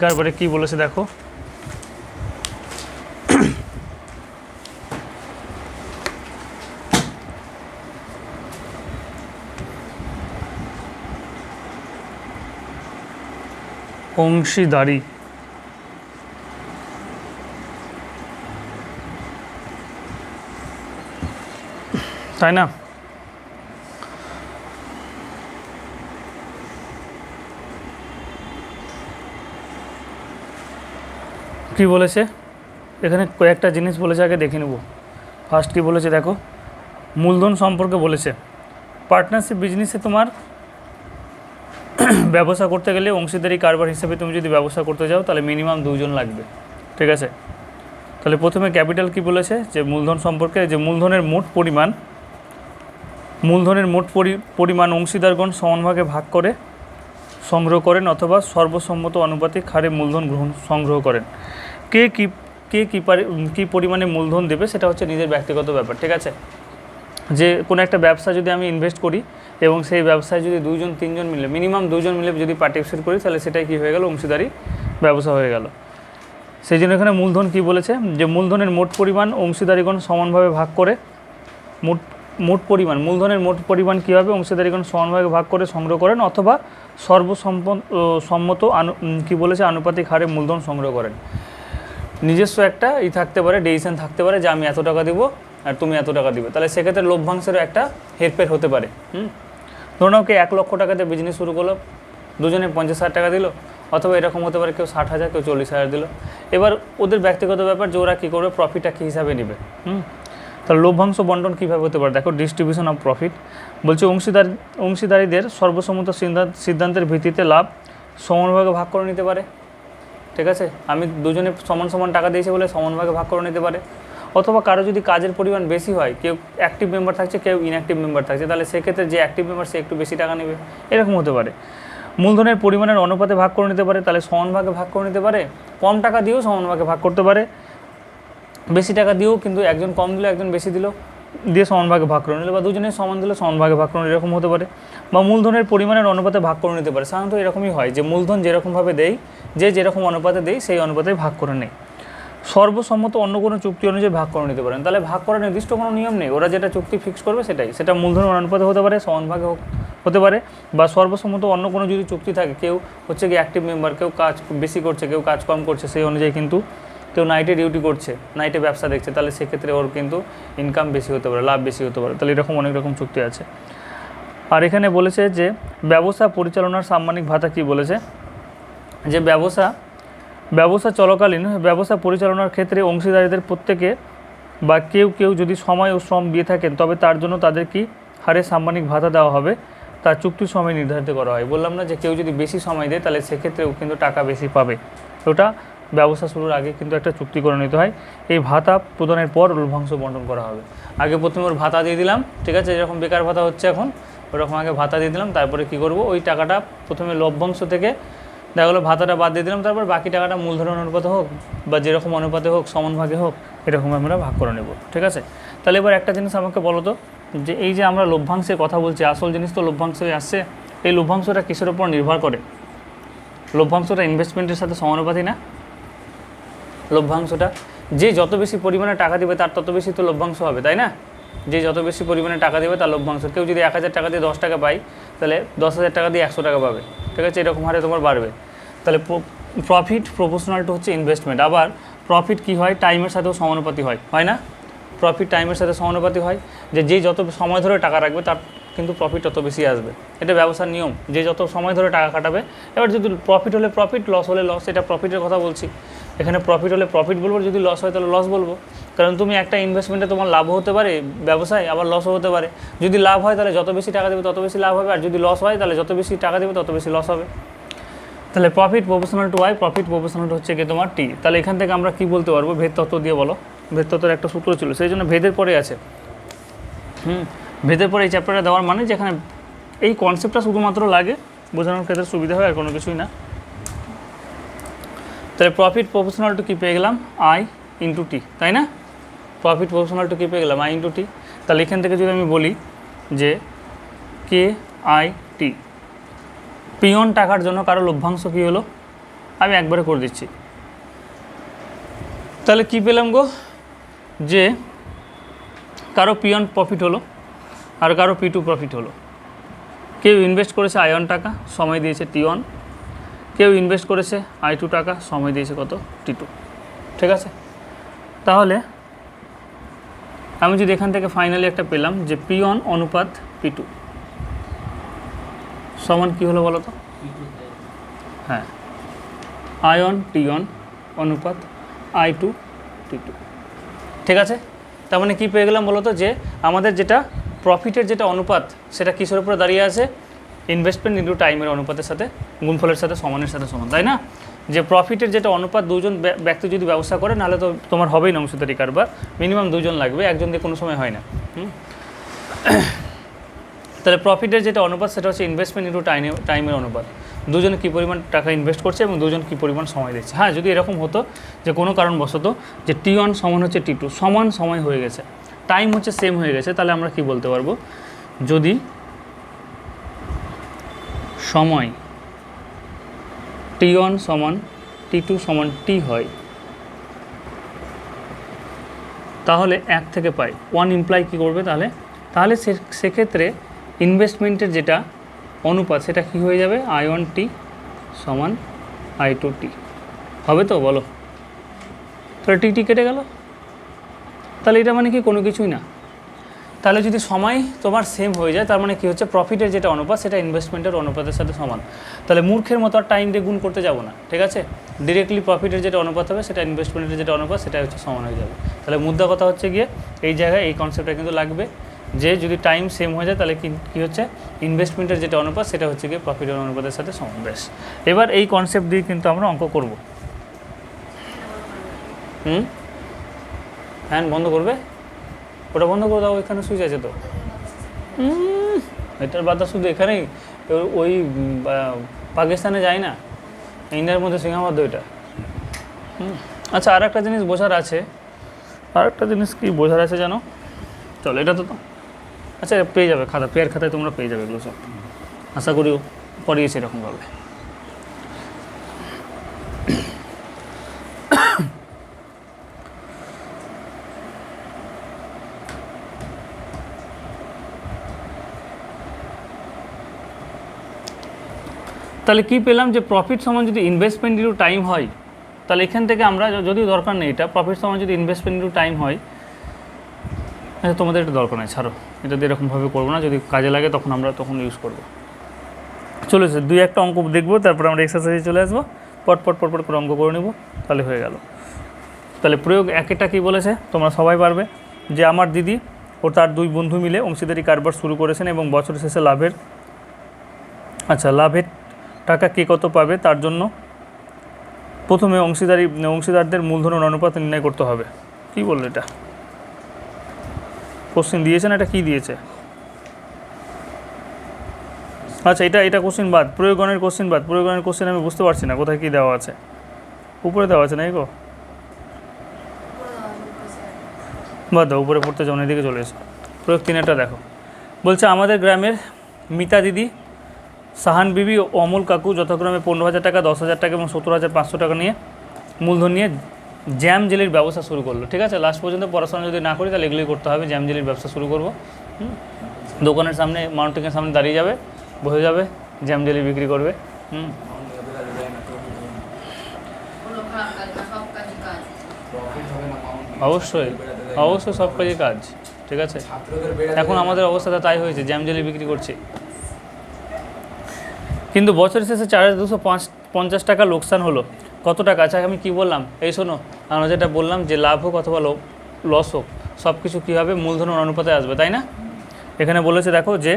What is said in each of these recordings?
তারপরে কি বলেছে দেখো, অংশীদারি, তাই না? কি বলেছে এখানে কয়েকটা জিনিস বলেছে, আগে দেখে নেব। ফার্স্ট কি বলেছে দেখো, মূলধন সম্পর্কে বলেছে। পার্টনারশিপ বিজনেসে তোমার ব্যবসা করতে গেলে অংশীদারি কারবার হিসেবে তুমি যদি ব্যবসা করতে যাও তাহলে মিনিমাম 2 জন লাগবে, ঠিক আছে? তাহলে প্রথমে ক্যাপিটাল কি বলেছে, যে মূলধন সম্পর্কে, যে মূলধনের মোট পরিমাণ অংশীদারগণ সমানভাগে ভাগ করে সংগ্রহ করেন অথবা সর্বসম্মত আনুপাতিক হারে মূলধন সংগ্রহ করেন। কে কী পরিমাণে মূলধন দেবে সেটা হচ্ছে নিজের ব্যক্তিগত ব্যাপার, ঠিক আছে? যে কোনো একটা ব্যবসা যদি আমি ইনভেস্ট করি এবং সেই ব্যবসায় যদি 2 জন 3 জন মিলে, মিনিমাম 2 জন মিলে যদি পার্টিসিপেট করি, তাহলে সেটাই কী হয়ে গেল, অংশীদারি ব্যবসা হয়ে গেল। সেই জন্য এখানে মূলধন কি বলেছে, যে মূলধনের মোট পরিমাণ অংশীদারিগণ সমানভাবে ভাগ করে, মূলধনের মোট পরিমাণ কী হবে, অংশীদারিগণ সমানভাবে ভাগ করে সংগ্রহ করেন অথবা সর্বসম্মত কী বলেছে, আনুপাতিক হারে মূলধন সংগ্রহ করেন। নিজস্ব একটা থাকতে পারে, ডিসিশন থাকতে পারে যে আমি এত টাকা দিব আর তুমি এত টাকা দিবে, তাহলে সেক্ষেত্রে লভ্যাংশেরও একটা হেরফের হতে পারে। ধরো নাও কে 1 লক্ষ টাকাতে বিজনেস শুরু করলো, দুজনে 50,000 টাকা দিল, অথবা এরকম হতে পারে কেউ 60,000, কেউ 40,000 দিল। এবার ওদের ব্যক্তিগত ব্যাপার যে ওরা কী করবে, প্রফিটটা কী হিসাবে নেবে। তাহলে লভ্যাংশ বন্টন কীভাবে হতে পারে দেখো, ডিস্ট্রিবিউশন অফ প্রফিট বলছে, অংশীদারীদের সর্বসম্মত সিদ্ধান্তের ভিত্তিতে লাভ সমানভাগে ভাগ করে নিতে পারে, ঠিক আছে? আমি দুজনে সমান সমান টাকা দিয়েছি বলে সমানভাগে ভাগ করে নিতে পারে। অথবা কারো যদি কাজের পরিমাণ বেশি হয়, কেউ অ্যাক্টিভ মেম্বার থাকছে, কেউ ইনঅ্যাক্টিভ মেম্বার থাকছে, তাহলে সেক্ষেত্রে যে অ্যাক্টিভ মেম্বার সে একটু বেশি টাকা নেবে, এরকম হতে পারে। মূলধনের পরিমাণের অনুপাতে ভাগ করে নিতে পারে, তাহলে সমানভাগে ভাগ করে নিতে পারে। কম টাকা দিয়েও সমানভাগে ভাগ করতে পারে, বেশি টাকা দিয়েও কিন্তু একজন কম দিল একজন বেশি দিল দিয়ে সমানভাগে ভাগ করে নিল, বা দুজনের সমান দিল সমানভাগে ভাগ করে নিল, এরকম হতে পারে। বা মূলধনের পরিমাণের অনুপাতে ভাগ করে নিতে পারে। সাধারণত এরকমই হয় যে মূলধন যেরকমভাবে দেয়, যে যেরকম অনুপাতে দেয় সেই অনুপাতে ভাগ করে নেয়। সর্বসম্মত অন্য কোনো চুক্তি অনুযায়ী ভাগ করে নিতে পারেন। তাহলে ভাগ করার নির্দিষ্ট কোনো নিয়ম নেই, ওরা যেটা চুক্তি ফিক্স করবে সেটা মূলধনের অনুপাতে হতে পারে, সমানভাগে হতে পারে, বা সর্বসম্মত অন্য কোনো যদি চুক্তি থাকে, কেউ হচ্ছে কি অ্যাক্টিভ মেম্বার, কেউ কাজ বেশি করছে, কেউ কাজ কম করছে, সেই অনুযায়ী কিন্তু কেউ নাইটে ডিউটি করছে, নাইটে ব্যবসা দেখছে, তাহলে সেক্ষেত্রে ওর কিন্তু ইনকাম বেশি হতে পারে, লাভ বেশি হতে পারে। তাহলে এরকম অনেক রকম চুক্তি আছে। আর এখানে বলেছে যে ব্যবসা পরিচালনার সাম্মানিক ভাতা কি বলেছে, যে ব্যবসা চলাকালীন ব্যবসা পরিচালনার ক্ষেত্রে অংশীদারীদের প্রত্যেকে বা কেউ যদি সময় ও শ্রম দিয়ে থাকেন, তবে তার জন্য তাদের কি হারে সাম্মানিক ভাতা দেওয়া হবে, তার চুক্তির সময় নির্ধারিত করা হয়। বললাম না যে কেউ যদি বেশি সময় দেয় তাহলে সেক্ষেত্রেও কিন্তু টাকা বেশি পাবে। ওটা ব্যবসা শুরুর আগে কিন্তু একটা চুক্তি করে নিতে হয়। এই ভাতা প্রদানের পর লভ্যাংশ বন্টন করা হবে। আগে প্রথমে ওর ভাতা দিয়ে দিলাম, ঠিক আছে, যেরকম বেকার ভাতা হচ্ছে এখন, ওরকম আগে ভাতা দিয়ে দিলাম, তারপরে কি করব, ওই টাকাটা প্রথমে লভ্যাংশ থেকে দেখা গেলো ভাতাটা বাদ দিয়ে দিলাম, তারপর বাকি টাকাটা মূলধনের অনুপাতে হোক বা যেরকম অনুপাতে হোক, সমানভাগে হোক, এরকম আমরা ভাগ করে নেব, ঠিক আছে? তাহলে এবার একটা জিনিস আমাকে বলো তো, যে এই যে আমরা লভ্যাংশের কথা বলছি, আসল জিনিস তো লভ্যাংশই আসছে, এই লভ্যাংশটা কিসের উপর নির্ভর করে? লভ্যাংশটা ইনভেস্টমেন্টের সাথে সমানুপাতি না? লভ্যাংশটা যে যত বেশি পরিমাণে টাকা দেবে তার তত বেশি তো লভ্যাংশ হবে, তাই না? যে যত বেশি পরিমাণে টাকা দেবে তার লভ্যাংশ। কেউ যদি 1,000 টাকা দিয়ে 10 টাকা পায়, তাহলে 10,000 টাকা দিয়ে 100 টাকা পাবে, ঠিক আছে? এরকম হারে তোমার বাড়বে। তাহলে প্রফিট প্রপোর্শনাল টু হচ্ছে ইনভেস্টমেন্ট। আবার প্রফিট কী হয়, টাইমের সাথেও সমানুপাতি হয় না? প্রফিট টাইমের সাথে সমানুপাতি হয়, যে যত সময় ধরে টাকা রাখবে তার কিন্তু প্রফিট তত বেশি আসবে। এটা ব্যবসার নিয়ম, যে যত সময় ধরে টাকা কাটাবে। এবার যদি প্রফিট হলে প্রফিট, লস হলে লস, এটা প্রফিটের কথা বলছি। এখানে প্রফিট হলে প্রফিট বলবো, যদি লস হয় তাহলে লস বলবো। কারণ তুমি একটা ইনভেস্টমেন্টে তোমার লাভ হতে পারে ব্যবসায়, আবার লসও হতে পারে। যদি লাভ হয় তাহলে যত বেশি টাকা দেবে তত বেশি লাভ হবে, আর যদি লস হয় তাহলে যত বেশি টাকা দেবে তত বেশি লস হবে। তাহলে profit proportional to Y, profit proportional to হচ্ছে কি তোমার টি। তাহলে এখান থেকে আমরা কি বলতে পারবো, ভেদ তত্ত্ব দিয়ে বলো। ভেদ তত্ত্বের একটা সূত্র ছিল, সেই জন্য ভেদের পরে আছে। ভেদের পরে এই চ্যাপ্টারটা দেওয়ার মানে যেখানে এই কনসেপ্টটা শুধুমাত্র লাগে, বোঝানোর ক্ষেত্রে সুবিধা হয়, আর কোনো কিছুই না। তাহলে প্রফিট প্রপোর্শনাল টু কী পেয়ে গেলাম, আই ইন্টু টি, তাই না? প্রফিট প্রপোর্শনাল টু কী পেয়ে গেলাম, আই ইন্টু টি। তাহলে এখান থেকে যদি আমি বলি যে কে আই টি, পিওন টাকার জন্য কারো লভ্যাংশ কী হলো, আমি একবারে করে দিচ্ছি। তাহলে কি পেলাম গো, যে কারো P1 প্রফিট হলো আর কারো P2 প্রফিট হলো। কেউ ইনভেস্ট করেছে I1 টাকা, সময় দিয়েছে T1, কেউ ইনভেস্ট করেছে I2 টাকা, সময় দিয়েছে কত, T2। ঠিক আছে, তাহলে আমি যদি এখান থেকে ফাইনালি একটা পেলাম যে P1 অনুপাত P2 সমান কী হলো বলো তো? হ্যাঁ, I1 T1 অনুপাত I2 T2। ঠিক আছে, তার মানে কী পেয়ে গেলাম বলো তো, যে আমাদের যেটা প্রফিটের যেটা অনুপাত সেটা কিসের উপরে দাঁড়িয়ে আছে, ইনভেস্টমেন্ট ইন্টু টাইমের অনুপাতের সাথে, গুণফলের সাথে সমানের সাথে সমান, তাই না? যে প্রফিটের যেটা অনুপাত দুজন ব্যক্তি যদি ব্যবসা করে, নাহলে তো তোমার হবেই না অংশীদারি কারবার, মিনিমাম দুজন লাগবে, একজন দিয়ে কোনো সময় হয় না। তাহলে প্রফিটের যেটা অনুপাত সেটা হচ্ছে ইনভেস্টমেন্ট ইন্টু টাইমের অনুপাত, দুজনে কী পরিমাণ টাকা ইনভেস্ট করছে এবং দুজন কী পরিমাণ সময় দিচ্ছে। হ্যাঁ, যদি এরকম হতো যে কোনো কারণবশত যে T1 সমান হচ্ছে T2, সমান সময় হয়ে গেছে, টাইম হচ্ছে সেম হয়ে গেছে, তাহলে আমরা কি বলতে পারবো, যদি সময় T1 সমান T2 সমান T হয়, তাহলে 1 থেকে পাই 1 ইমপ্লাই কী করবে, তাহলে সেক্ষেত্রে ইনভেস্টমেন্টের যেটা অনুপাত সেটা কী হয়ে যাবে, I1T সমান I2T হবে তো, বলো? তাহলে টি কেটে গেল, তাহলে এটা মানে কি কোনো কিছুই না। তাহলে যদি সময় তোমার সেম হয়ে যায়, তার মানে কি হচ্ছে, প্রফিটের যেটা অনুপাত সেটা ইনভেস্টমেন্টের অনুপাতের সাথে সমান। তাহলে মূর্খের মতো আর টাইম দিয়ে গুণ করতে যাব না, ঠিক আছে? ডিরেক্টলি প্রফিটের যেটা অনুপাত হবে সেটা ইনভেস্টমেন্টের যেটা অনুপাত সেটা হচ্ছে সমান হয়ে যাবে। তাহলে মুদ্রা কথা হচ্ছে গিয়ে এই জায়গায় এই কনসেপ্টটা কিন্তু লাগবে, যে যদি টাইম সেম হয়ে যায় তাহলে কী হচ্ছে, ইনভেস্টমেন্টের যেটা অনুপাত সেটা হচ্ছে গিয়ে প্রফিটের অনুপাতের সাথে সমান। বেশ, এবার এই কনসেপ্ট দিয়ে কিন্তু আমরা অঙ্ক করব। ফ্যান বন্ধ করবে, ওটা বন্ধ করে দাও, এখানে সুইচ আছে তো। এটার বাতাস শুধু এখানেই, ওই পাকিস্তানে যায় না, ইন্ডিয়ার মধ্যে সীমাবদ্ধ এটা। আচ্ছা, আর একটা জিনিস বোঝার আছে, কি বোঝার আছে জানো? চলো, এটা তো আচ্ছা পেয়ে যাবে, পেয়ার খাতায় তোমরা পেয়ে যাবে এগুলো সব, আশা করিও পড়িয়েছে এরকমভাবে। তাহলে কি পেলাম, যে প্রফিট সমান যদি ইনভেস্টমেন্ট ইন্টু টাইম হয়, তাহলে এখান থেকে আমরা, যদি দরকার নেই এটা, প্রফিট সমান যদি ইনভেস্টমেন্ট ইন্টু টাইম হয়, তোমাদের এটা দরকার নেই, ছাড়ো, এটা দিয়ে এরকমভাবে করবো না, যদি কাজে লাগে তখন আমরা ইউজ করবো। চলে এসে 2-1টা অঙ্ক দেখবো, তারপর আমরা এক্সারসাইজে চলে আসবো, পট করে অঙ্ক করে নেবো, তাহলে হয়ে গেল। তাহলে প্রয়োগ একটা কী বলেছে তোমরা সবাই পারবে, যে আমার দিদি ও তার 2 বন্ধু মিলে অংশীদারি কারবার শুরু করেছেন এবং বছর শেষে লাভের টাকা কে কত পাবে তার জন্য প্রথমে অংশীদারদের মূলধনের অনুপাত নির্ণয় করতে হবে। কি বললো এটা? কোশ্চেন দিয়েছে না, এটা কি দিয়েছে? আচ্ছা, এটা কোশ্চেন বাদ, প্রয়োগনের কোশ্চেন বাদ। প্রয়োগনের কোশ্চেন আমি বুঝতে পারছি না কোথায় কী দেওয়া আছে, উপরে দেওয়া আছে না গো, বাদ দাও, উপরে পড়তে যাও, এদিকে চলে এসো। প্রয়োগ 3-টা দেখো, বলছে আমাদের গ্রামের মিতা দিদি, সাহান বিবি ও অমল কাকু যথাক্রমে 15,000 টাকা, 10,000 টাকা এবং 70,500 টাকা নিয়ে মূলধন নিয়ে জ্যাম জেলির ব্যবসা শুরু করলো। ঠিক আছে, লাস্ট পর্যন্ত পড়াশোনা যদি না করি তাহলে এগুলোই করতে হবে। জ্যাম জেলির ব্যবসা শুরু করবো, দোকানের সামনে, মাউন্টেনের সামনে দাঁড়িয়ে যাবে, বসে যাবে, জ্যাম জেলি বিক্রি করবে। অবশ্যই সব কাজই কাজ, ঠিক আছে। এখন আমাদের অবস্থাটা তাই হয়েছে, জ্যাম জেলি বিক্রি করছি, কিন্তু বছরের শেষে 4,250 টাকা লোকসান হলো। কত টাকা? আচ্ছা, আমি কি বললাম, এই শোনো, আমরা যেটা বললাম যে লাভ হোক অথবা লস হোক, সব কিছু কী হবে, মূলধনের অনুপাতে আসবে, তাই না? এখানে বলেছে দেখো যে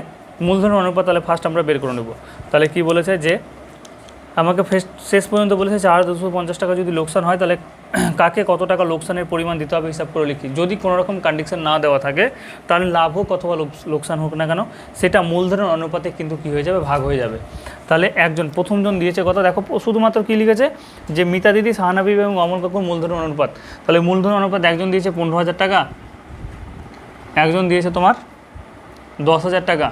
মূলধনের অনুপাত, তাহলে ফার্স্ট আমরা বের করে নেব। তাহলে কি বলেছে, যে আমাকে শেষ পর্যন্ত বলেছে 4,250 টাকা যদি লোকসান হয়, তাহলে কাকে কত টাকা লোকসানের পরিমাণ দিতে হবে হিসাব করে লিখি। যদি কোনো রকম কন্ডিশন না দেওয়া থাকে, তাহলে লাভ হোক অথবা লোকসান হোক না কেন, সেটা মূলধনের অনুপাতে কিন্তু কী হয়ে যাবে, ভাগ হয়ে যাবে। তাহলে প্রথমজন দিয়েছে কত, দেখো শুধুমাত্র কী লিখেছে, যে মিতা দিদি, সাহানা বিবি এবং অমল কাকুর মূলধনের অনুপাত। তাহলে মূলধনের অনুপাত, একজন দিয়েছে 15,000 টাকা, একজন দিয়েছে তোমার 10,000 টাকা,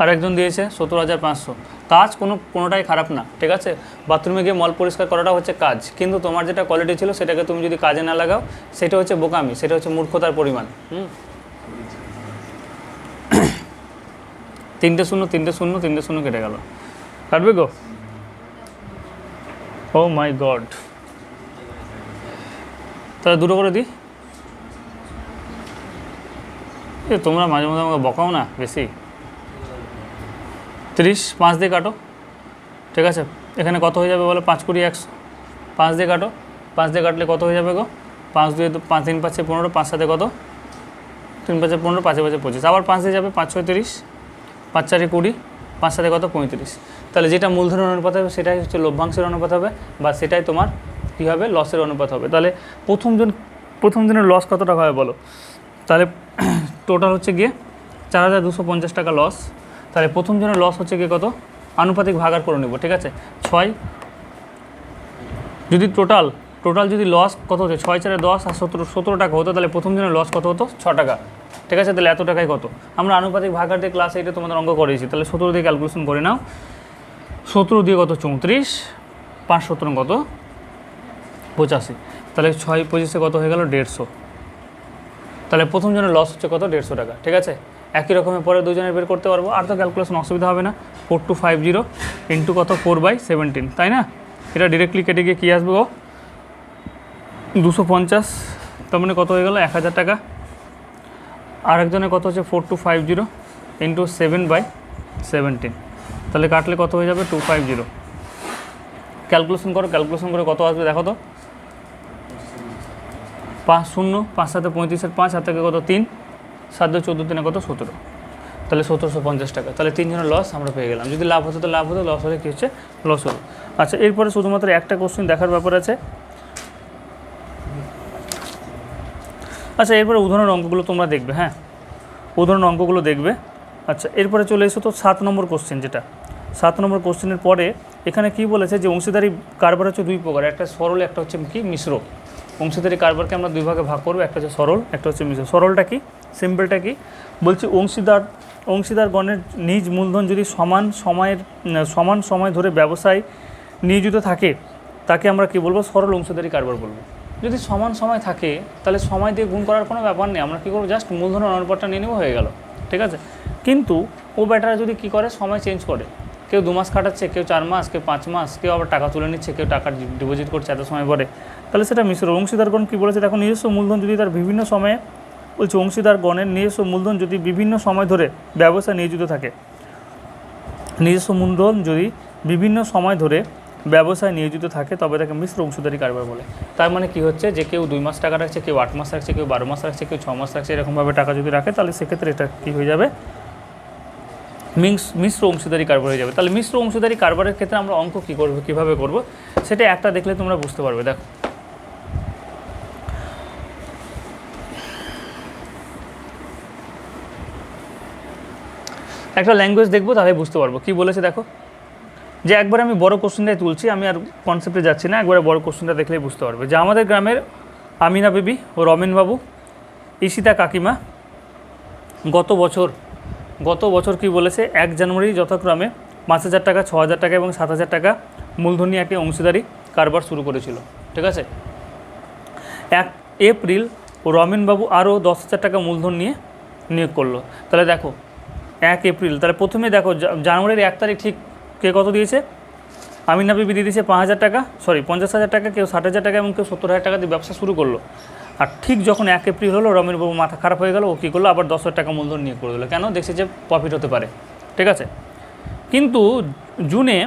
আর একজন দিয়েছে 70,500। কাজ কোনোটাই খারাপ না, ঠিক আছে। বাথরুমে গিয়ে মল পরিষ্কার করাটা হচ্ছে কাজ, কিন্তু তোমার যেটা কোয়ালিটি ছিল সেটাকে তুমি যদি কাজে না লাগাও সেটা হচ্ছে বোকামি, সেটা হচ্ছে মূর্খতার পরিমাণ। 3 শূন্য 3 শূন্য 3 শূন্য কেটে গেল, কাটবে গো। ও মাই গড, তাহলে দুটো করে দিই। তোমরা মাঝে মাঝে আমাকে বকাও না বেশি। 30, 5 দিয়ে কাটো, ঠিক আছে। এখানে কত হয়ে যাবে বলো? 5 × 100, 5 দিয়ে কাটো। 5 দিয়ে কাটলে কত হয়ে যাবে গো? 5 2 5 3 5 15, 5 7 কত? 3 5 15, 5 5 25, আবার 5 দিয়ে যাবে, 5 6 30, 5 4 20, 5 7 কত? 35। তাহলে যেটা মূলধনের অনুপাত হবে সেটাই হচ্ছে লভ্যাংশের অনুপাত হবে, বা সেটাই তোমার কী হবে? লসের অনুপাত হবে। তাহলে প্রথম দিনের লস কত টাকা হবে বলো? তাহলে টোটাল হচ্ছে গিয়ে 4250 টাকা লস। তাহলে প্রথম জনের লস হচ্ছে গিয়ে কত? আনুপাতিক ভাগার করে নেব, ঠিক আছে। 6 যদি টোটাল যদি লস কত হচ্ছে? 6 4 10 আর 17 টাকা হতো, তাহলে প্রথম জনের লস কত হতো? 6 টাকা, ঠিক আছে। তাহলে এত টাকায় কত? আমরা আনুপাতিক ভাগার দিয়ে ক্লাসে এটা তোমাদের অঙ্ক করেছি। তাহলে 17 দিয়ে ক্যালকুলেশন করে নাও। 17 দিয়ে কত? 34, 5 17 কত? 85। তাহলে 6 25 কত হয়ে গেল? 150। তাহলে প্রথম জনের লস হচ্ছে কত? 150 টাকা, ঠিক আছে। একই রকমের পরে দুজনের বের করতে পারবো, আর তো ক্যালকুলেশন অসুবিধা হবে না। 4250 ইন্টু কত? 4/17, তাই না? এটা ডিরেক্টলি কেটে গিয়ে কী আসবে? 250, তার মানে কত হয়ে গেল? 1000 টাকা। আর একজনের কত হচ্ছে? 4250 ইন্টু 7/17, তাহলে কাটলে কত হয়ে যাবে? 250। ক্যালকুলেশন করে কত আসবে দেখো তো। 5 0 5 7 35, 5 হাত থেকে কত? 3, 7 2 14, 3 কত? 17। তাহলে 1750 টাকা। তাহলে 3 জনের লস আমরা পেয়ে গেলাম। যদি লাভ হতো তো লাভ হতো, লস হলে কী হচ্ছে? লস হলো। আচ্ছা, এরপরে শুধুমাত্র একটা কোশ্চেন দেখার ব্যাপার আছে। আচ্ছা, এরপরে উদাহরণ অঙ্কগুলো তোমরা দেখবে, হ্যাঁ, উদাহরণ অঙ্কগুলো দেখবে। আচ্ছা, এরপরে চলে এসো তো 7 নম্বর কোশ্চেন, যেটা 7 নম্বর কোশ্চেনের পরে এখানে কি বলেছে যে অংশীদারি কারবার হচ্ছে 2 প্রকার, একটা সরল, একটা হচ্ছে কি? মিশ্র। অংশীদারি কারবারকে আমরা 2 ভাগে ভাগ করবো, একটা হচ্ছে সরল, একটা হচ্ছে মিশ্র। সরলটা কি? সিম্পলটা কি? বলছি অংশীদারগণের নিজ মূলধন যদি সমান সময় ধরে ব্যবসায় নিয়োজিত থাকে, তাকে আমরা কি বলবো? সরল অংশীদারি কারবার বলবো। যদি সমান সময় থাকে তাহলে সময় দিয়ে গুণ করার কোনো ব্যাপার নেই, আমরা কী করবো? জাস্ট মূলধনের অনুপাতটা নিয়ে নেবো, হয়ে গেল, ঠিক আছে। কিন্তু ও ব্যাটারা যদি কী করে? সময় চেঞ্জ করে, কেউ 2 মাস খাটাচ্ছে, কেউ 4 মাস, কেউ 5 মাস, কেউ আবার টাকা তুলে নিচ্ছে, কেউ টাকা ডিপোজিট করছে এত সময় পরে, তাহলে সেটা মিশ্র। অংশীদারগণ কী বলেছে দেখো? নিজস্ব মূলধন যদি তার বিভিন্ন সময়ে, বলছে অংশীদারগণের নিজস্ব মূলধন যদি বিভিন্ন সময় ধরে ব্যবসায় নিয়োজিত থাকে, নিজস্ব মূলধন যদি বিভিন্ন সময় ধরে ব্যবসায় নিয়োজিত থাকে, তবে তাকে মিশ্র অংশীদারি কারবার বলে। তার মানে কি হচ্ছে? যে কেউ 2 মাস টাকা রাখছে, কেউ 8 মাস রাখছে, কেউ 12 মাস রাখছে, কেউ 6 মাস রাখছে, এরকমভাবে টাকা যদি রাখে, তাহলে সেক্ষেত্রে এটা কী হয়ে যাবে? মিশ্র অংশীদারি কারবার হয়ে যাবে। তাহলে মিশ্র অংশীদারি কারবারের ক্ষেত্রে আমরা অঙ্ক কী করবো, কীভাবে করবো, সেটা একটা দেখলে তোমরা বুঝতে পারবে। দেখো, একটা ল্যাঙ্গুয়েজ দেখবো, তাহলে বুঝতে পারবো কী বলেছে। দেখো, যে একবার আমি বড় কোশ্চেনটাই তুলছি, আমি আর কনসেপ্টে যাচ্ছি না, একবারে বড় কোশ্চেনটা দেখলেই বুঝতে পারবে। যে আমাদের গ্রামের আমিনা বিবি ও রমেনবাবু, ঈশিতা কাকিমা গত বছর কি বলেছে? 1 জানুয়ারি যথাক্রমে 5,000 টাকা, 6,000 টাকা এবং 7,000 টাকা মূলধন নিয়ে একটি অংশীদারি কারবার শুরু করেছিল, ঠিক আছে। 1 এপ্রিল রমেনবাবু আরও 10,000 টাকা মূলধন নিয়ে নিয়োগ করলো। তাহলে দেখো 1 এপ্রিল, তাহলে প্রথমে দেখো জানুয়ারির 1 তারিখ ঠিক কে কত দিয়েছে? আমিনা বিবি দিয়ে দিয়েছে 5,000 টাকা, 50,000 টাকা, কেউ 60,000 টাকা এবং কেউ 70,000 টাকা দিয়ে ব্যবসা শুরু করলো। আর ঠিক যখন 1 এপ্রিল হলো, রমেনবাবু মাথা খারাপ হয়ে গেল, ও কী করলো? আবার 10,000 টাকা মূলধন নিয়োগ করে দিল। কেন? দেখছে যে প্রফিট হতে পারে, ঠিক আছে। কিন্তু জুনে,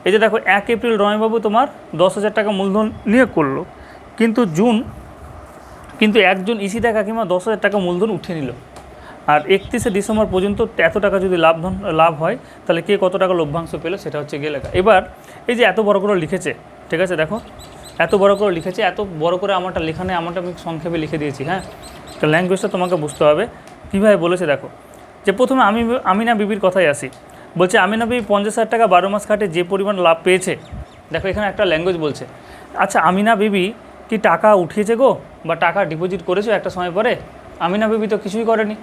এই যে দেখো 1 এপ্রিল রমেনবাবু তোমার 10,000 টাকা মূলধন নিয়োগ করলো, কিন্তু একজন ঈশিতা কাকিমা 10,000 টাকা মূলধন উঠিয়ে নিল। আর 31শে ডিসেম্বর পর্যন্ত এত টাকা যদি লাভ হয়, তাহলে কে কত টাকা লভ্যাংশ পেলো, সেটা হচ্ছে গিয়ে লেখা। এবার এই যে এত বড় করে লিখেছে, ঠিক আছে, দেখো এত বড় করে লিখেছে, এত বড় করে আমারটা লেখা নেই, আমারটা আমি সংক্ষেপে লিখে দিয়েছি, হ্যাঁ। তো ল্যাঙ্গুয়েজটা তোমাকে বুঝতে হবে কীভাবে বলেছে। দেখো, যে প্রথমে আমিনা বিবির কথাই আসি। বলছে আমিনা বিবি 50,000 টাকা 12 মাস খাটে যে পরিমাণ লাভ পেয়েছে। দেখো, এখানে একটা ল্যাঙ্গুয়েজ বলছে। আচ্ছা, আমিনা বিবি কি টাকা উঠিয়েছে গো, বা টাকা ডিপোজিট করেছো একটা সময় পরে? আমিনা বিবি তো কিছুই করেনি।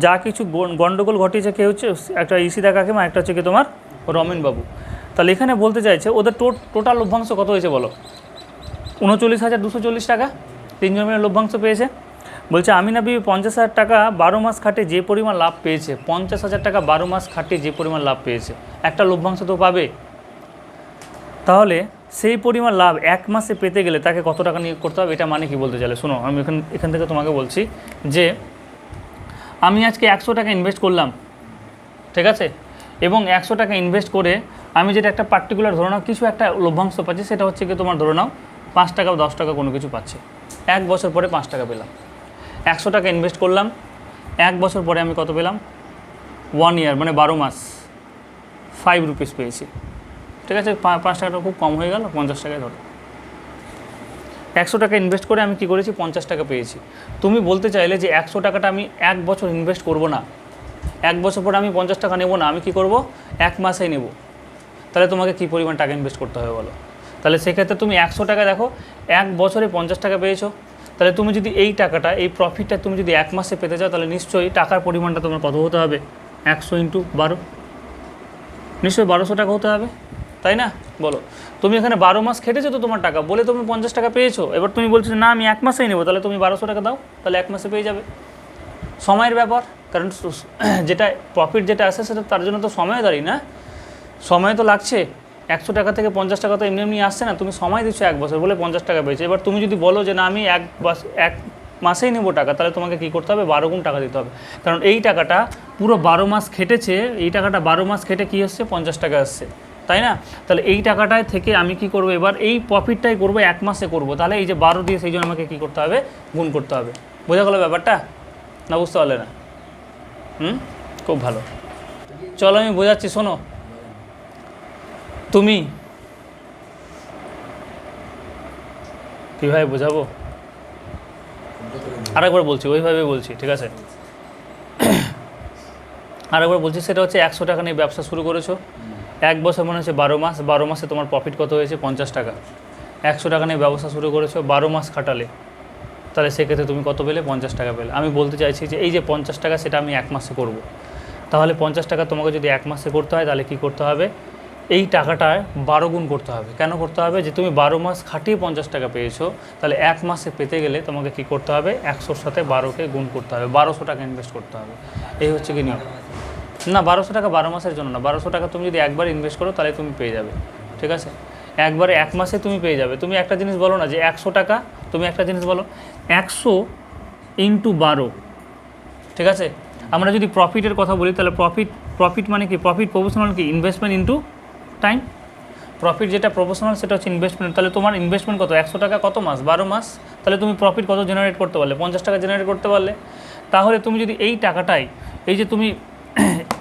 যা কিছু গন্ডগোল ঘটিয়েছে কে হচ্ছে? একটা ঈশিতা কাকিমা, একটা হচ্ছে কি তোমার রমেনবাবু। তাহলে এখানে বলতে চাইছে ওদের টোটাল লভ্যাংশ কত হয়েছে বলো? 39,240 টাকা, তিনজন মিলে লভ্যাংশ পেয়েছে। বলছে আমিনা বিবি 50,000 টাকা 12 মাস খাটে যে পরিমাণ লাভ পেয়েছে, 50,000 টাকা 12 মাস খাটে যে পরিমাণ লাভ পেয়েছে, একটা লভ্যাংশ তো পাবে। তাহলে সেই পরিমাণ লাভ এক মাসে পেতে গেলে তাকে কত টাকা নিয়োগ করতে হবে? এটা মানে কি বলতে চাইলে শোনো, আমি এখান থেকে তোমাকে বলছি যে আমি আজকে 100 টাকা ইনভেস্ট করলাম, ঠিক আছে, এবং 100 টাকা ইনভেস্ট করে আমি যেটা একটা পার্টিকুলার ধরে নাও কিছু একটা লভ্যাংশ পাচ্ছি, সেটা হচ্ছে কি তোমার ধরে নাও 5 টাকা বা 10 টাকা কোনো কিছু পাচ্ছে। 1 বছর পরে 5 টাকা পেলাম। 100 টাকা ইনভেস্ট করলাম, 1 বছর পরে আমি কত পেলাম? 1 ইয়ার মানে 12 মাস 5 রুপিস পেয়েছি, ঠিক আছে। 5 টাকাটা খুব কম হয়ে গেল, 50 টাকায় ধরো। 100 টাকা ইনভেস্ট করে আমি কি করেছি? 50 টাকা পেয়েছি। তুমি বলতে চাইলে যে 100 টাকাটা আমি 1 বছর ইনভেস্ট করব না, 1 বছর পরে আমি 50 টাকা নেব না, আমি কি করব? 1 মাসেই নেব। তাহলে তোমাকে কী পরিমাণ টাকা ইনভেস্ট করতে হবে বলো? তাহলে সেক্ষেত্রে তুমি 100 টাকা দেখো 1 বছরে 50 টাকা পেয়েছো, তাহলে তুমি যদি এই টাকাটা, এই প্রফিটটা তুমি যদি 1 মাসে পেতে চাও, তাহলে নিশ্চয়ই টাকার পরিমাণটা তোমার কত হতে হবে? 100 × 12, নিশ্চয়ই 1200 টাকা হতে হবে, তাই না? বলো, তুমি এখানে 12 মাস খেটেছো তো তোমার টাকা বলে তুমি 50 টাকা পেয়েছো, এবার তুমি বলছো না আমি 1 মাসেই নেবো, তাহলে তুমি 1200 টাকা দাও, তাহলে 1 মাসে পেয়ে যাবে। সময়ের ব্যাপার, কারণ যেটা প্রফিট যেটা আসে সেটা তার জন্য তো সময় দাঁড়িয়ে না, সময় তো লাগছে। 100 টাকা থেকে 50 টাকা তো এমনি এমনি আসছে না, তুমি সময় দিচ্ছ 1 বছর বলে 50 টাকা পেয়েছো। এবার তুমি যদি বলো যে না আমি 1 মাসেই নেবো টাকা, তাহলে তোমাকে কী করতে হবে? 12 গুণ টাকা দিতে হবে, কারণ এই টাকাটা পুরো 12 মাস খেটেছে, এই টাকাটা 12 মাস খেটে কী আসছে? 50 টাকা আসছে, তাই না? তাহলে এই টাকাটায় থেকে আমি কি করব? এবার এই প্রফিটটাই করব 1 মাসে করব, তাহলে এই যে 12 দিয়ে সেই জন্য আমাকে কী করতে হবে? গুণ করতে হবে। বোঝা গেল ব্যাপারটা? না বুঝতে পারলে না? খুব ভালো, চলো আমি বোঝাচ্ছি, শোনো। তুমি কীভাবে বোঝাবো? আরেকবার বলছি, ওইভাবে বলছি, ঠিক আছে? আরেকবার বলছি, সেটা হচ্ছে 100 টাকা নিয়ে ব্যবসা শুরু করেছো, 1 বছর মনে হচ্ছে 12 মাস, 12 মাসে তোমার প্রফিট কত হয়েছে? 50 টাকা। 100 টাকা নিয়ে ব্যবসা শুরু করেছো, 12 মাস খাটালে, তাহলে সেক্ষেত্রে তুমি কত পেলে? 50 টাকা পেলে। আমি বলতে চাইছি যে এই যে 50 টাকা সেটা আমি 1 মাসে করব, তাহলে 50 টাকা তোমাকে যদি 1 মাসে করতে হয়, তাহলে কী করতে হবে? এই টাকাটায় 12 গুণ করতে হবে। কেন করতে হবে? যে তুমি 12 মাস খাটিয়ে 50 টাকা পেয়েছো, তাহলে 1 মাসে পেতে গেলে তোমাকে কী করতে হবে? 100-র সাথে 12কে গুণ করতে হবে, 1200 টাকা ইনভেস্ট করতে হবে। এই হচ্ছে কি নিয়ম। না, 1200 টাকা 12 মাসের জন্য না, 1200 টাকা তুমি যদি একবার ইনভেস্ট করো তাহলে তুমি পেয়ে যাবে, ঠিক আছে? একবারে 1 মাসে তুমি পেয়ে যাবে। তুমি একটা জিনিস বলো না যে 100 টাকা, তুমি একটা জিনিস বলো 100 × 12, ঠিক আছে? আমরা যদি প্রফিটের কথা বলি, তাহলে প্রফিট মানে কি? প্রফিট প্রপোর্শনাল কি? Investment into time. প্রফিট যেটা প্রপোর্শনাল সেটা হচ্ছে ইনভেস্টমেন্ট। তাহলে তোমার ইনভেস্টমেন্ট কত? 100 টাকা কত মাস? 12 মাস। তাহলে তুমি প্রফিট কত জেনারেট করতে পারলে? 50 টাকা জেনারেট করতে পারলে। তাহলে তুমি যদি এই টাকাটাই, এই যে তুমি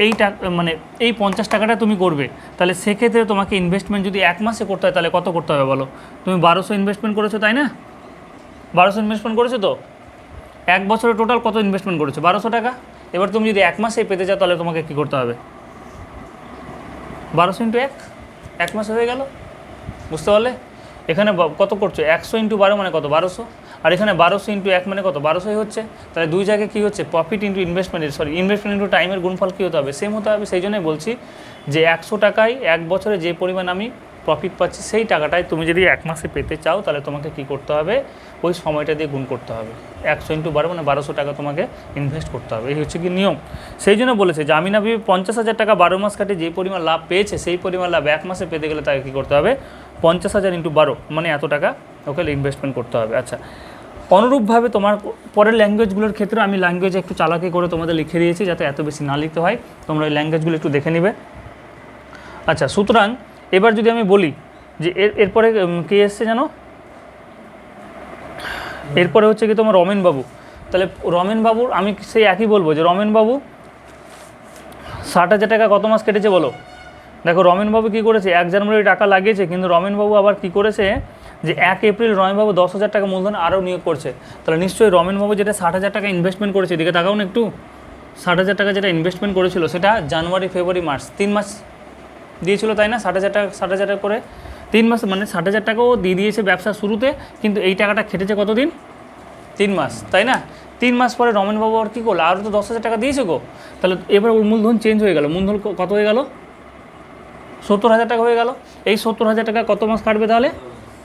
এই টাকা মানে এই 50 টাকাটা তুমি করবে, তাহলে সেক্ষেত্রে তোমাকে ইনভেস্টমেন্ট যদি 1 মাসে করতে হয়, তাহলে কত করতে হবে বলো? তুমি 1200 ইনভেস্টমেন্ট করেছো, তাই না? 1200 ইনভেস্টমেন্ট করেছো তো, 1 বছরে টোটাল কত ইনভেস্টমেন্ট করেছো? 1200 টাকা। এবার তুমি যদি 1 মাসে পেতে চাও, তাহলে তোমাকে কী করতে হবে? 1200 × 1, 1 মাসে হয়ে গেল। বুঝতে পারলে? এখানে কত করছো? 100 × 12 মানে কত? 1200। আর এখানে 1200 × 1 মানে কত? 1200ই হচ্ছে। তাহলে দুই জায়গায় কী হচ্ছে? প্রফিট ইন্টু ইনভেস্টমেন্টের, ইনভেস্টমেন্ট ইন্টু টাইমের গুণফল কী হতে হবে? সেম হতে হবে। সেই জন্যই বলছি যে 100 টাকায় 1 বছরে যে পরিমাণ আমি প্রফিট পাচ্ছি, সেই টাকাটাই তুমি যদি 1 মাসে পেতে চাও, তাহলে তোমাকে কী করতে হবে? ওই সময়টা দিয়ে গুণ করতে হবে। 100 × 12 মানে 1200 টাকা তোমাকে ইনভেস্ট করতে হবে। এই হচ্ছে কি নিয়ম। সেই জন্য বলেছে যে আমিনা বিবি 50,000 টাকা 12 মাস কাটে যে পরিমাণ লাভ পেয়েছে, সেই পরিমাণ লাভ 1 মাসে পেতে গেলে তাকে কী করতে হবে? 50,000 × 12 মানে এত টাকা ওকে ইনভেস্টমেন্ট করতে হবে। আচ্ছা, অনুরূপভাবে তোমার পরের ল্যাঙ্গুয়েজগুলোর ক্ষেত্রে আমি ল্যাঙ্গুয়েজ একটু চালাকি করে তোমাদের লিখে দিয়েছি, যাতে এত বেশি না লিখতে হয়। তোমরা ওই ল্যাঙ্গুয়েজগুলো একটু দেখে নিবে। আচ্ছা, সুতরাং এবার যদি আমি বলি যে এরপরে কে এসছে জানো? এরপরে হচ্ছে কি তোমার রমেনবাবু। তাহলে রমেনবাবুর আমি সেই একই বলবো যে রমেনবাবু 60,000 টাকা কত মাস কেটেছে বলো? দেখো রমেনবাবু কী করেছে? 1 জানুয়ারি টাকা লাগিয়েছে, কিন্তু রমেনবাবু আবার কী করেছে যে 1 এপ্রিল রমেনবাবু 10,000 টাকা মূলধন আরও নিয়োগ করছে। তাহলে নিশ্চয়ই রমেনবাবু যেটা 60,000 টাকা ইনভেস্টমেন্ট করেছে, এদিকে তাকাও না একটু। 60,000 টাকা যেটা ইনভেস্টমেন্ট করেছিল, সেটা জানুয়ারি, ফেব্রুয়ারি, মার্চ 3 মাস দিয়েছিল, তাই না? 60,000 টাকা 60,000 টাকা করে 3 মাস, মানে 60,000 টাকাও দিয়ে দিয়েছে ব্যবসা শুরুতে, কিন্তু এই টাকাটা খেটেছে কতদিন? 3 মাস, তাই না? 3 মাস পরে রমেনবাবু আর কী করলো? আরও তো 10,000 টাকা দিয়েছে গো। তাহলে এবার ওর মূলধন চেঞ্জ হয়ে গেল। মূলধন কত হয়ে গেল? 70,000 টাকা হয়ে গেল। এই 70,000 টাকা কত মাস কাটবে তাহলে?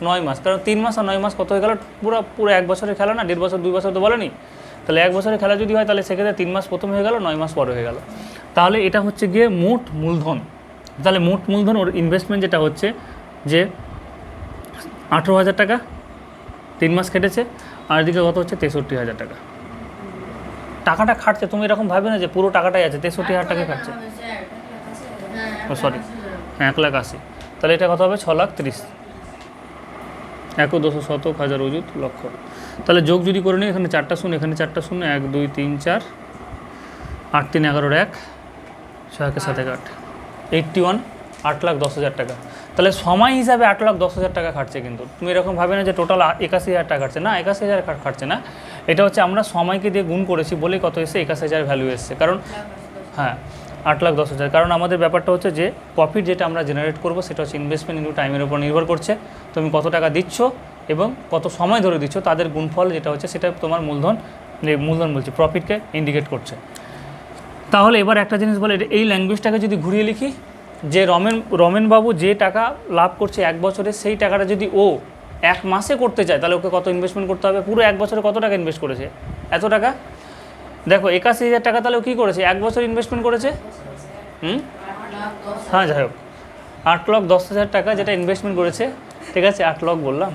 9 মাস, কারণ 3 মাস আর 9 মাস কত হয়ে গেল? পুরো পুরো 1 বছরের খেলা না, 1.5 বছর 2 বছর তো বলেনি, তাহলে 1 বছরের খেলা যদি হয় তাহলে সেক্ষেত্রে 3 মাস প্রথম হয়ে গেল, 9 মাস পরে হয়ে গেল। তাহলে এটা হচ্ছে গিয়ে মোট মূলধন। তাহলে মোট মূলধন ওর ইনভেস্টমেন্ট যেটা হচ্ছে যে 18,000 টাকা 3 মাস কেটেছে, আর এদিকে কত হচ্ছে 63,000 টাকা। টাকাটা খাটছে, তুমি এরকম ভাবে না যে পুরো টাকাটাই আছে, 63,000 টাকা খাটছে। ও সরি, 1,80,000, তাহলে এটা কত হবে? 6,30,000। 1,200,000 অযুত লক্ষ। তাহলে যোগ যদি করে নিই, এখানে 4টা শূন্য, এখানে 4টা শূন্য, 1 2 3 4, 8 3 11 1, 6 1 7 8, 81, 8,10,000 টাকা। তাহলে সময় হিসাবে 8,10,000 টাকা খাটছে। কিন্তু তুমি এরকম ভাবে না যে টোটাল 81,000 টাকা খাটছে, না 81,000 খাটছে না, এটা হচ্ছে আমরা সময়কে দিয়ে গুণ করেছি বলেই কত এসছে? 81,000 ভ্যালু এসছে। কারণ হ্যাঁ 8,10,000, কারণ আমাদের ব্যাপারটা হচ্ছে যে প্রফিট যেটা আমরা জেনারেট করবো সেটা হচ্ছে ইনভেস্টমেন্ট ইনটু টাইমের উপর নির্ভর করছে। তুমি কত টাকা দিচ্ছ এবং কত সময় ধরে দিচ্ছ, তাদের গুণফল যেটা হচ্ছে সেটা তোমার মূলধন বলছি প্রফিটকে ইন্ডিকেট করছে। তাহলে এবার একটা জিনিস বলে, এই ল্যাঙ্গুয়েজটাকে যদি ঘুরিয়ে লিখি, যে রমেনবাবু যে টাকা লাভ করছে 1 বছরে, সেই টাকাটা যদি ও 1 মাসে করতে চায় তাহলে ওকে কত ইনভেস্টমেন্ট করতে হবে? পুরো 1 বছরে কত টাকা ইনভেস্ট করেছে? এত টাকা। দেখো 81,000 টাকা, তাহলে ও কী করেছে? 1 বছর ইনভেস্টমেন্ট করেছে। হ্যাঁ যাই হোক, 8,10,000 টাকা যেটা ইনভেস্টমেন্ট করেছে, ঠিক আছে 8 লাখ বললাম,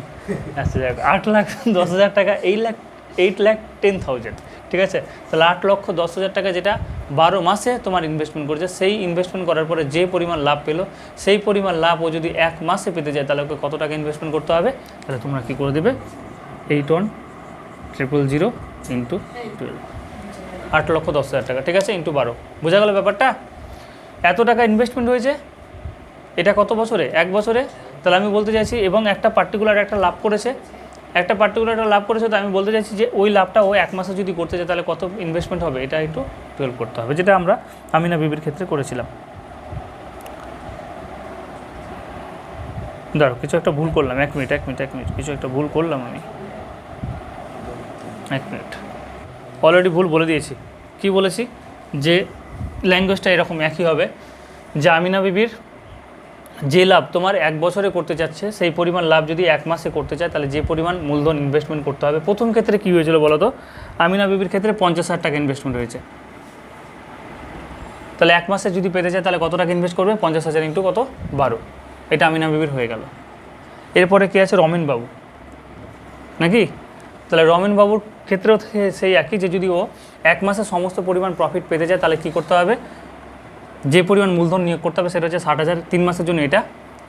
আচ্ছা যাই হোক 8,10,000 টাকা, 8,10,000, ঠিক আছে। তাহলে 8,10,000 টাকা যেটা 12 মাসে তোমার ইনভেস্টমেন্ট করেছে, সেই ইনভেস্টমেন্ট করার পরে যে পরিমাণ লাভ পেলো, সেই পরিমাণ লাভ ও যদি 1 মাসে পেতে যায় তাহলে ওকে কত টাকা ইনভেস্টমেন্ট করতে হবে? তাহলে তোমরা কী করে দেবে? 81,000 ইন্টু 12, 8,10,000 টাকা, ঠিক আছে, ইন্টু 12। বোঝা গেল ব্যাপারটা? এত টাকা ইনভেস্টমেন্ট হয়েছে, এটা কত বছরে? 1 বছরে। তাহলে আমি বলতে চাইছি, এবং একটা পার্টিকুলার একটা লাভ করেছে, তো আমি বলতে চাইছি যে ওই লাভটা ও 1 মাসে যদি করতে চায় তাহলে কত ইনভেস্টমেন্ট হবে? এটা একটু 12 করতে হবে, যেটা আমরা আমিনা বিবির ক্ষেত্রে করেছিলাম। ধরো কিছু একটা ভুল করলাম, 1 মিনিট, কিছু একটা ভুল করলাম আমি, 1 মিনিট। অলরেডি ভুল বলে দিয়েছি। কি বলেছি? যে ল্যাঙ্গুয়েজটা এরকম একই হবে, যে আমিনা বিবির যে লাভ তোমার 1 বছরে করতে যাচ্ছে, সেই পরিমাণ লাভ যদি 1 মাসে করতে চায় তাহলে যে পরিমাণ মূলধন ইনভেস্টমেন্ট করতে হবে। প্রথম ক্ষেত্রে কী হয়েছিল বলো তো? আমিনা বিবির ক্ষেত্রে 50,000 টাকা ইনভেস্টমেন্ট হয়েছে। তাহলে 1 মাসে যদি পেতে চায় তাহলে কত টাকা ইনভেস্ট করবে? 50,000 ইন্টু কত? 12। এটা আমিনা বিবির হয়ে গেল। এরপরে কী আছে? রমেনবাবু, নাকি? তাহলে রমেনবাবুর ক্ষেত্রেও সেই একই, যে যদি ও 1 মাসে সমস্ত পরিমাণ প্রফিট পেতে চায় তাহলে কী করতে হবে? যে পরিমাণ মূলধন নিয়োগ করতে হবে সেটা হচ্ছে 60,000 3 মাসের জন্য এটা,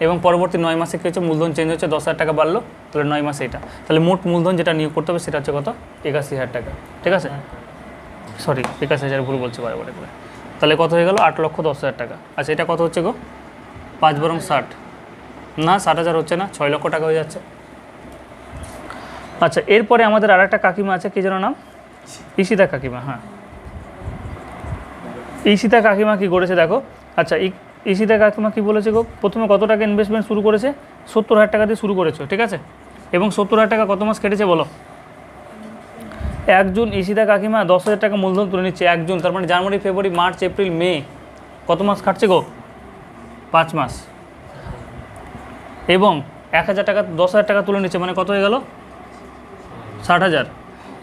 এবং পরবর্তী 9 মাসে কী হচ্ছে? মূলধন চেঞ্জ হচ্ছে, 10,000 টাকা বাড়লো, তাহলে 9 মাসে এটা। তাহলে মোট মূলধন যেটা নিয়োগ করতে হবে সেটা হচ্ছে কত? 81,000 টাকা, ঠিক আছে। সরি 81,000 ভুল বলছে বারে করে। তাহলে কত হয়ে গেল? 8,10,000 টাকা। আচ্ছা এটা কত হচ্ছে গো? 5 বরং 60, না 60,000 হচ্ছে না, 6 লক্ষ টাকা হয়ে যাচ্ছে। আচ্ছা এরপরে আমাদের আর একটা কাকিমা আছে, কী যেন নাম? ঈশিতা কাকিমা। হ্যাঁ, ঈশিতা কাকিমা কী করেছে দেখো। আচ্ছা ঈশিতা কাকিমা কী বলেছে গো? প্রথমে কত টাকা ইনভেস্টমেন্ট শুরু করেছে? 70,000 টাকা দিয়ে শুরু করেছো, ঠিক আছে, এবং 70,000 টাকা কত মাস কেটেছে বলো? 1 জুন ঈশিতা কাকিমা 10,000 টাকা মূলধন তুলে নিচ্ছে 1 জুন, তার মানে জানুয়ারি ফেব্রুয়ারি মার্চ এপ্রিল মে কত মাস খাটছে গো? 5 মাস। এবং 1,000 টাকা 10,000 টাকা তুলে নিচ্ছে, মানে কত হয়ে গেল? 60,000।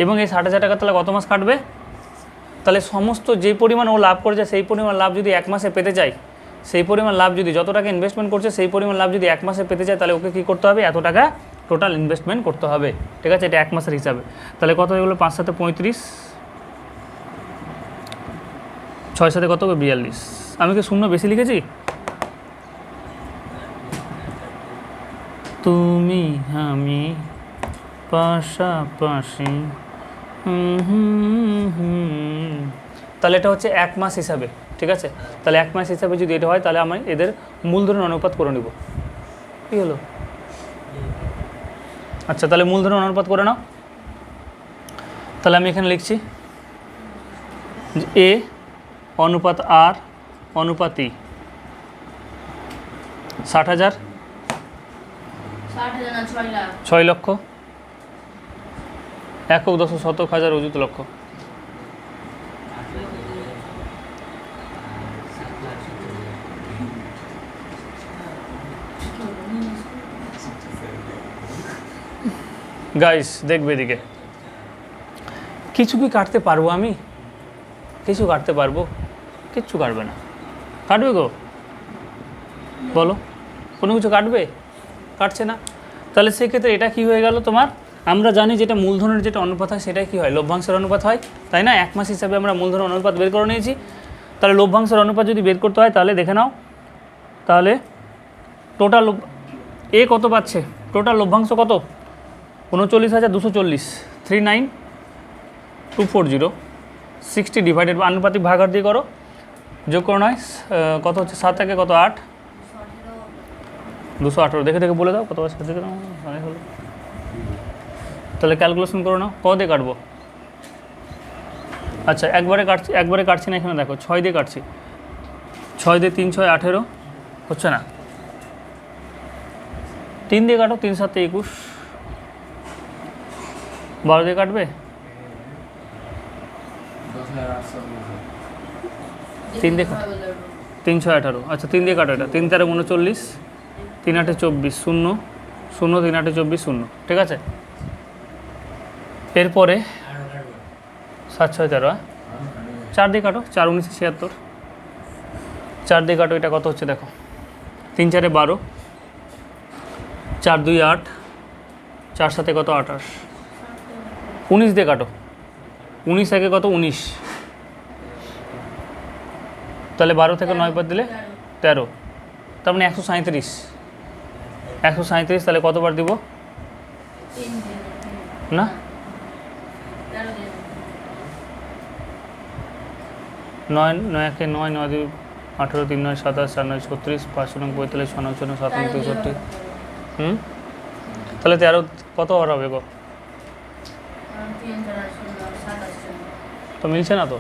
এবং এই 60,000 টাকা তাহলে কত মাস কাটবে? তাহলে সমস্ত যে পরিমাণ ও লাভ করেছে সেই পরিমাণ লাভ যদি 1 মাসে পেতে চায়, সেই পরিমাণ লাভ যদি, যত টাকা ইনভেস্টমেন্ট করছে সেই পরিমাণ লাভ যদি 1 মাসে পেতে চায় তাহলে ওকে কী করতে হবে? এত টাকা টোটাল ইনভেস্টমেন্ট করতে হবে, ঠিক আছে। এটা 1 মাসের হিসাবে। তাহলে কত হয়ে গেলো? 5 7 35, 6 7 কত? 42। আমি কি শূন্য বেশি লিখেছি? তুমি আমি পাশাপাশি, তাহলে এটা হচ্ছে 1 মাস হিসাবে, ঠিক আছে। তাহলে 1 মাস হিসাবে যদি এটা হয় তাহলে আমি এদের মূলধনের অনুপাত করে নিব। কী হলো? আচ্ছা তাহলে মূলধনের অনুপাত করে নাও। তাহলে আমি এখানে লিখছি এ অনুপাত আর অনুপাত ই, 60,000, 6 লক্ষ, 1,10,000 অযুত লক্ষ। গাইস দেখবে এদিকে, কিছু কি কাটতে পারবো আমি? কিছু কাটতে পারবো? কিচ্ছু কাটবে না। কাটবে গো, বলো কোনো কিছু কাটবে? কাটছে না। তাহলে সেক্ষেত্রে এটা কি হয়ে গেল তোমার? আমরা জানি যেটা মূলধনের যেটা অনুপাত হয় সেটাই কী হয়, লভ্যাংশের অনুপাত হয়, তাই না? এক মাস হিসাবে আমরা মূলধনের অনুপাত বের করে নিয়েছি। তাহলে লভ্যাংশের অনুপাত যদি বের করতে হয় তাহলে দেখে নাও, তাহলে টোটাল এ কত পাচ্ছে, টোটাল লভ্যাংশ কত? 39,240, 39,240, 60 ডিভাইডেড বা আনুপাতিক ভাগার দিয়ে করো, যোগ করো নয়, কত হচ্ছে 7 থেকে কত 8, 218, দেখে দেখে বলে দাও কত আছে, দেখে নাও অনেক হলো। তাহলে ক্যালকুলেশন করো না, ক দিয়ে কাটবো? আচ্ছা একবারে কাটছি না, এখানে দেখো 6 দিয়ে কাটছি, 6 দিয়ে 3 6 18, হচ্ছে না, 3 দিয়ে কাটো, 3 7 21, 12 দিয়ে কাটবে, 3 দিয়ে কাটো, 3 6 18, আচ্ছা 3 দিয়ে কাটো, এটা 3 13 39, 3 8 24, 0 0, 3 8 24, 0, ঠিক আছে। এরপরে 7 6 13, 4 দিয়ে কাটো, 4 19 76, 4 দিয়ে কাটো, এটা কত হচ্ছে দেখো, 3 4 12, 4 2 8, 4 7 কত 28, 19 দিয়ে কাটো, 19 একে কত 19, তাহলে 12 থেকে 9 বাদ দিলে 13, তার মানে 137, 137, তাহলে কতবার দিব না, 9 9 1 9 9 2 18, 3 9 27, 4 9 36, 5 9 45, 6 9 6 7 9 63, তাহলে 13 কত বার হবে গো? তো মিলছে না তো,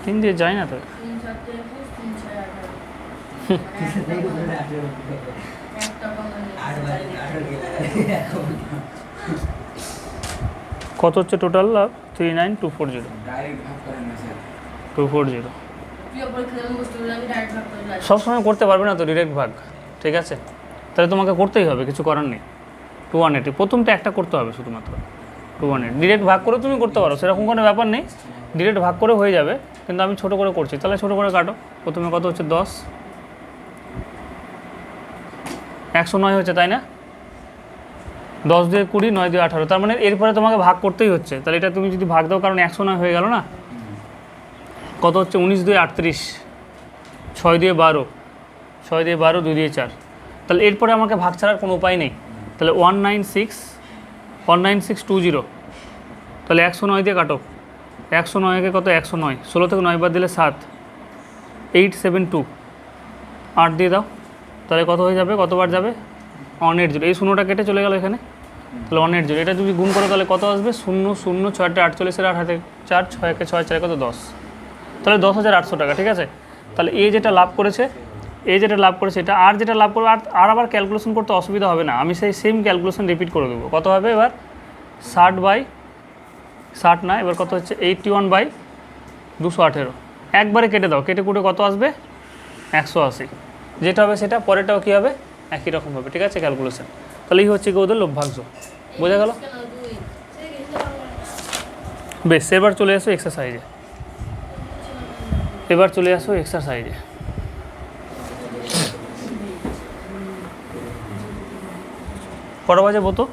3 দিয়ে যায় না তো, কত হচ্ছে টোটাল? 39,240, 240। সবসময় করতে পারবে না তো ডিরেক্ট ভাগ, ঠিক আছে, তাহলে তোমাকে করতেই হবে, কিছু করার নেই। 280, প্রথমটা একটা করতে হবে শুধুমাত্র, 280 ডিরেক্ট ভাগ করে তুমি করতে পারো, সেরকম কোনো ব্যাপার নেই, ডিরেক্ট ভাগ করে হয়ে যাবে, কিন্তু আমি ছোটো করে করছি, তাহলে ছোটো করে কাটো। প্রথমে কত হচ্ছে 10, 109 হচ্ছে, তাই না? 10 দিয়ে 20, 9 দিয়ে 18, তার মানে এরপরে তোমাকে ভাগ করতেই হচ্ছে, তাহলে এটা তুমি যদি ভাগ দাও, কারণ 109 হয়ে গেল না, কত হচ্ছে 19 দিয়ে 38, 6 দিয়ে 12, 6 দিয়ে 12, 2 দিয়ে 4, তাহলে এরপরে আমাকে ভাগ ছাড়ার কোনো উপায় নেই, তাহলে 19620, তাহলে 109 দিয়ে কাটো, 109কে কত 109, 16 থেকে 9 বাদ দিলে 7, 872, 8 দিয়ে দাও, তাহলে কত হয়ে যাবে, কতবার যাবে 180, এই শূন্যটা কেটে চলে গেল এখানে, তাহলে 180, এটা যদি গুণ করো তাহলে কত আসবে, 0 0 6 48, 8 হাতে 4, 6 একে 6, 4 কত 10, তাহলে 10,800 টাকা, ঠিক আছে। তাহলে এ যেটা লাভ করেছে, এটা আর যেটা লাভ করবে, আর আবার ক্যালকুলেশন করতে অসুবিধা হবে না, আমি সেই সেম ক্যালকুলেশন রিপিট করে দেবো। কত হবে এবার, 60/60 না, এবার কত হচ্ছে 81/218, একবারে কেটে দাও, কেটে কুটে কত আসবে 180, যেটা হবে সেটা, পরেরটাও কী হবে, একই রকম হবে, ঠিক আছে ক্যালকুলেশন। তাহলে এই হচ্ছে কি ওদের লভ্যাংশ, বোঝা গেল? বেশ, এবার চলে আসো এক্সারসাইজে, কটা বাজে বতো?